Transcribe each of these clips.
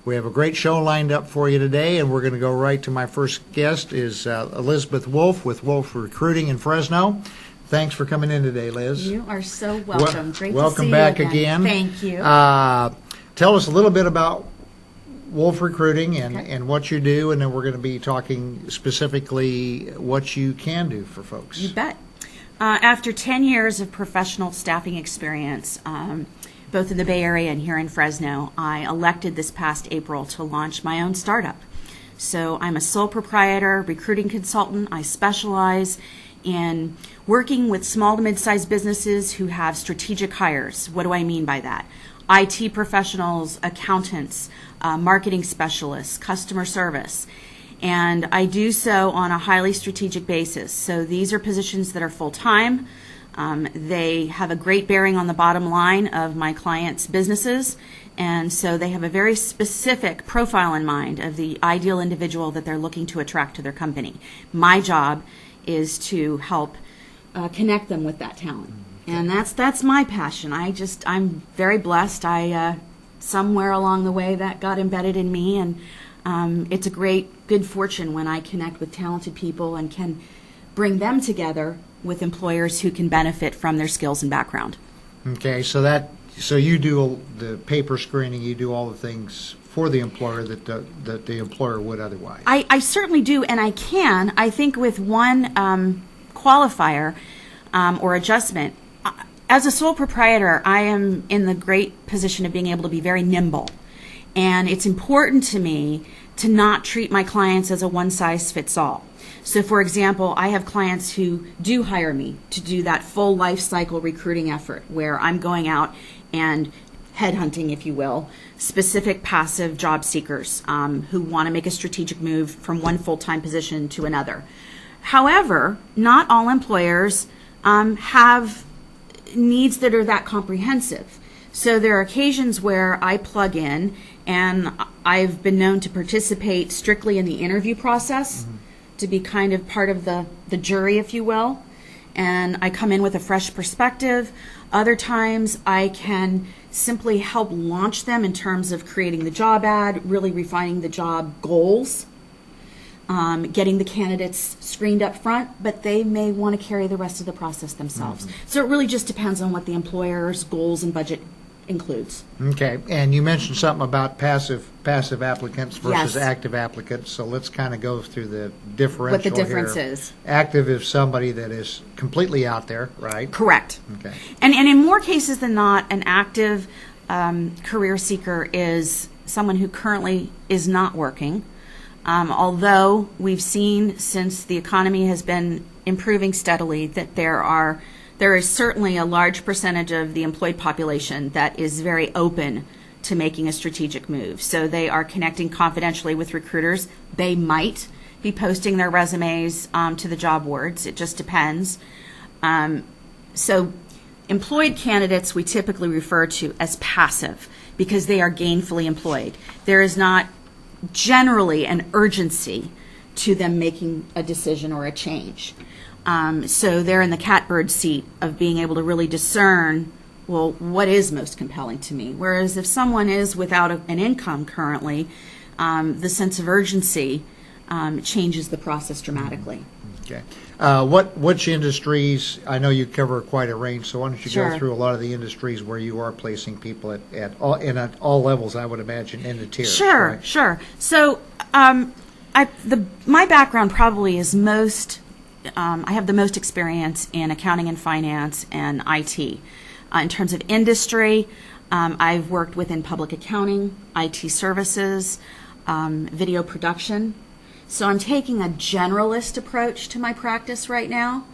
We have a great show lined up for you today, and we're going to go right to my first guest is Elisabeth Wolf with Wolf Recruiting in Fresno. Thanks for coming in today, Liz. You are so welcome. Great to see you Welcome back again. Thank you. Tell us a little bit about Wolf Recruiting and what you do, and then we're going to be talking specifically what you can do for folks. You bet. After 10 years of professional staffing experience, both in the Bay Area and here in Fresno, I elected this past April to launch my own startup. So I'm a sole proprietor, recruiting consultant. I specialize in working with small to mid-sized businesses who have strategic hires. What do I mean by that? IT professionals, accountants, marketing specialists, customer service. And I do so on a highly strategic basis. So these are positions that are full-time. They have a great bearing on the bottom line of my clients' businesses. And so they have a very specific profile in mind of the ideal individual that they're looking to attract to their company. My job is to help connect them with that talent. And that's my passion. I'm very blessed. Somewhere along the way that got embedded in me, and it's a good fortune when I connect with talented people and can bring them together with employers who can benefit from their skills and background. Okay, so you do the paper screening, you do all the things for the employer that the employer would otherwise. I certainly do, and I can. I think with one qualifier or adjustment, as a sole proprietor, I am in the great position of being able to be very nimble. And it's important to me to not treat my clients as a one-size-fits-all. So, for example, I have clients who do hire me to do that full life cycle recruiting effort where I'm going out and headhunting, if you will, specific passive job seekers who want to make a strategic move from one full-time position to another. However, not all employers have needs that are that comprehensive. So there are occasions where I plug in, and I've been known to participate strictly in the interview process, to be kind of part of the jury, if you will. And I come in with a fresh perspective. Other times I can simply help launch them in terms of creating the job ad, really refining the job goals, getting the candidates screened up front, but they may want to carry the rest of the process themselves. So it really just depends on what the employer's goals and budget includes. Okay, and you mentioned something about passive applicants versus active applicants, so let's kind of go through the differential. What the difference is. Active is somebody that is completely out there, right? Correct. Okay. And in more cases than not, an active career seeker is someone who currently is not working. Although we've seen since the economy has been improving steadily that there is certainly a large percentage of the employed population that is very open to making a strategic move. So they are connecting confidentially with recruiters. They might be posting their resumes to the job boards. It just depends. So employed candidates we typically refer to as passive because they are gainfully employed. There is not generally an urgency to them making a decision or a change. So they're in the catbird seat of being able to really discern, well, what is most compelling to me? Whereas if someone is without an income currently, the sense of urgency changes the process dramatically. Okay. Which industries, I know you cover quite a range, so why don't you go through a lot of the industries where you are placing people at all levels, I would imagine, in the tiers. Sure, right? Sure. So my background probably is I have the most experience in accounting and finance and IT. In terms of industry, I've worked within public accounting, IT services, video production. So I'm taking a generalist approach to my practice right now.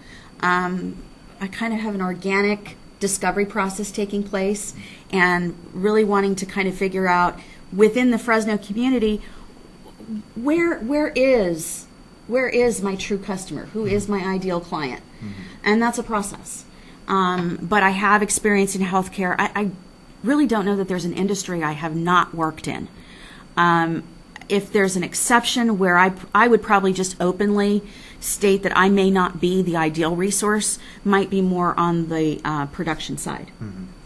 I kind of have an organic discovery process taking place and really wanting to kind of figure out within the Fresno community, where is my true customer? Who is my ideal client? And that's a process. But I have experience in healthcare. I really don't know that there's an industry I have not worked in. If there's an exception where I would probably just openly state that I may not be the ideal resource, might be more on the production side.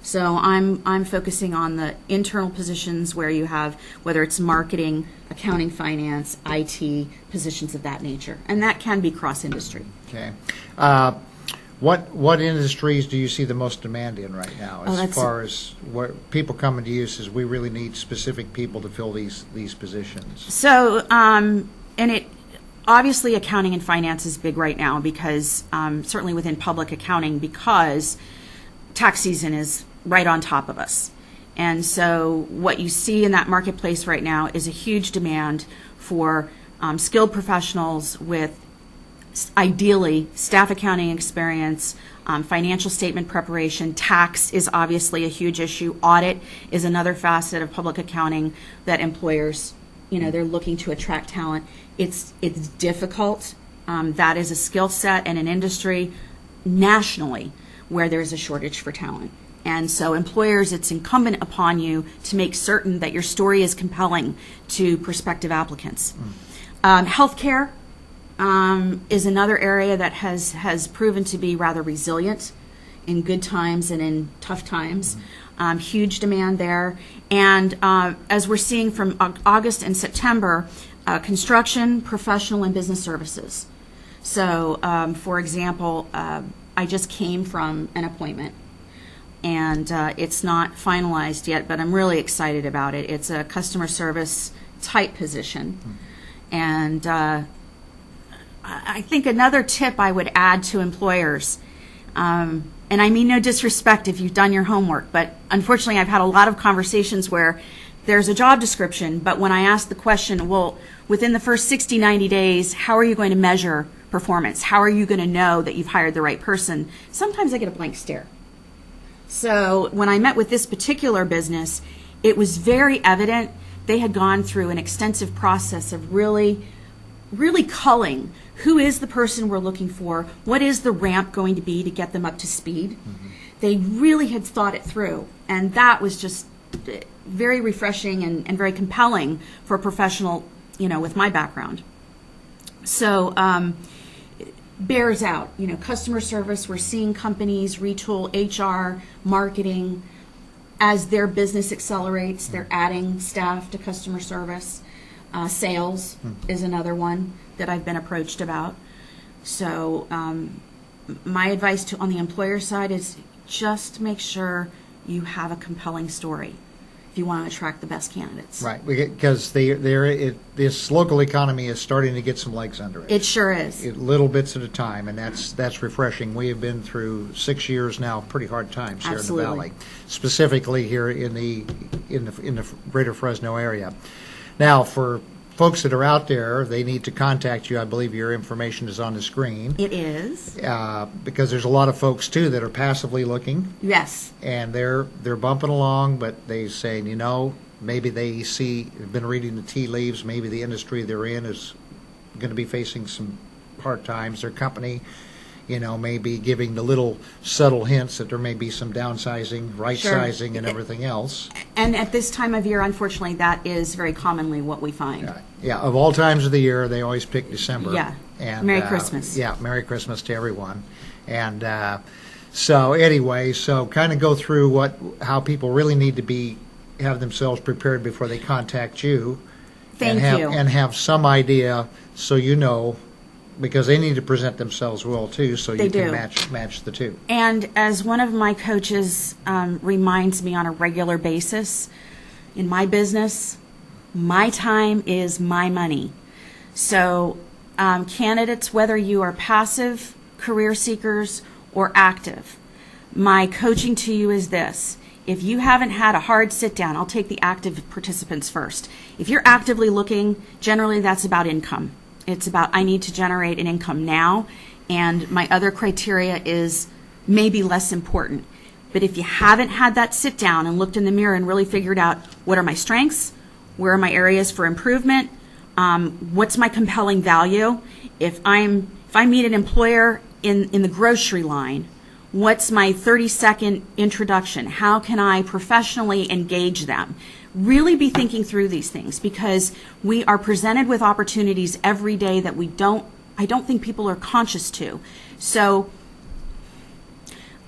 So I'm focusing on the internal positions where you have, whether it's marketing, accounting, finance, IT, positions of that nature. And that can be cross-industry. Okay. What industries do you see the most demand in right now, as far as what people coming to you says we really need specific people to fill these positions? So, and it obviously accounting and finance is big right now because certainly within public accounting, because tax season is right on top of us. And so what you see in that marketplace right now is a huge demand for skilled professionals with ideally staff accounting experience, financial statement preparation. Tax is obviously a huge issue. Audit is another facet of public accounting that employers, they're looking to attract talent. It's difficult. That is a skill set and an industry nationally where there's a shortage for talent. And so employers, it's incumbent upon you to make certain that your story is compelling to prospective applicants. Healthcare is another area that has proven to be rather resilient in good times and in tough times. Huge demand there. And as we're seeing from August and September, construction, professional, and business services. So, for example, I just came from an appointment, and it's not finalized yet, but I'm really excited about it. It's a customer service type position. And I think another tip I would add to employers, and I mean no disrespect if you've done your homework, but unfortunately I've had a lot of conversations where there's a job description, but when I ask the question, well, within the first 60, 90 days, how are you going to measure performance? How are you going to know that you've hired the right person? Sometimes I get a blank stare. So when I met with this particular business, it was very evident they had gone through an extensive process of really culling who is the person we're looking for, what is the ramp going to be to get them up to speed. They really had thought it through, and that was just very refreshing and very compelling for a professional, with my background. So bears out, customer service, we're seeing companies retool HR, marketing. As their business accelerates, they're adding staff to customer service. Sales is another one that I've been approached about. So my advice on the employer side is just make sure you have a compelling story if you want to attract the best candidates. Right, because this local economy is starting to get some legs under it. It sure is. Little bits at a time, and that's refreshing. We have been through 6 years now, pretty hard times here in the Valley, specifically here in the greater Fresno area. Now, for folks that are out there, they need to contact you. I believe your information is on the screen. It is. Because there's a lot of folks, too, that are passively looking. Yes. And they're bumping along, but they're saying, maybe they have been reading the tea leaves, maybe the industry they're in is going to be facing some hard times. Their company, may be giving the little subtle hints that there may be some downsizing, right-sizing, and everything else. And at this time of year, unfortunately, that is very commonly what we find. Yeah, of all times of the year, they always pick December. Yeah, and, Merry Christmas. Yeah, Merry Christmas to everyone. And so anyway, kind of go through how people really need to have themselves prepared before they contact you. Thank you. And have some idea so because they need to present themselves well, too, so you can match the two. And as one of my coaches reminds me on a regular basis, in my business, my time is my money. So candidates, whether you are passive career seekers or active, my coaching to you is this. If you haven't had a hard sit down, I'll take the active participants first. If you're actively looking, generally that's about income. It's about I need to generate an income now, and my other criteria is maybe less important. But if you haven't had that sit down and looked in the mirror and really figured out what are my strengths, where are my areas for improvement, what's my compelling value, if I meet an employer in the grocery line, what's my 30-second introduction? How can I professionally engage them? Really be thinking through these things, because we are presented with opportunities every day that I don't think people are conscious to. So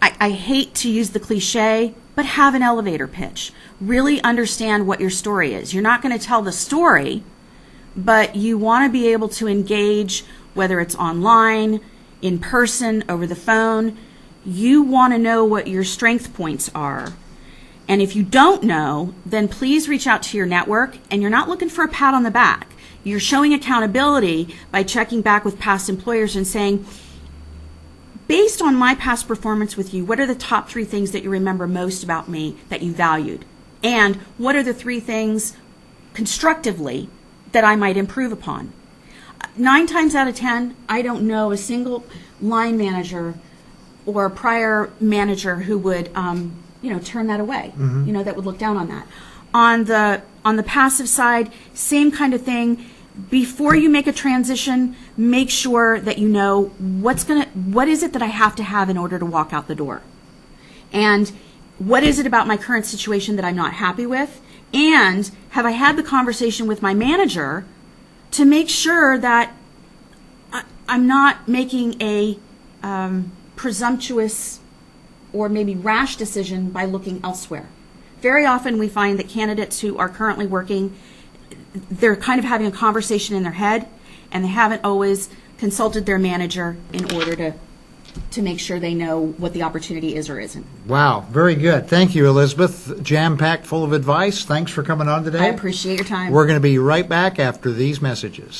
I hate to use the cliche, but have an elevator pitch. Really understand what your story is. You're not going to tell the story, but you want to be able to engage, whether it's online, in person, over the phone. You want to know what your strength points are. And if you don't know, then please reach out to your network, and you're not looking for a pat on the back. You're showing accountability by checking back with past employers and saying, based on my past performance with you, what are the top 3 things that you remember most about me that you valued? And what are the 3 things constructively that I might improve upon? 9 times out of 10, I don't know a single line manager or a prior manager who would turn that away, that would look down on that. On the passive side, same kind of thing. Before you make a transition, make sure that you know what is it that I have to have in order to walk out the door? And what is it about my current situation that I'm not happy with? And have I had the conversation with my manager to make sure that I'm not making a presumptuous or maybe rash decision by looking elsewhere? Very often we find that candidates who are currently working, they're kind of having a conversation in their head, and they haven't always consulted their manager in order to make sure they know what the opportunity is or isn't. Wow, very good. Thank you, Elisabeth. Jam-packed full of advice. Thanks for coming on today. I appreciate your time. We're going to be right back after these messages.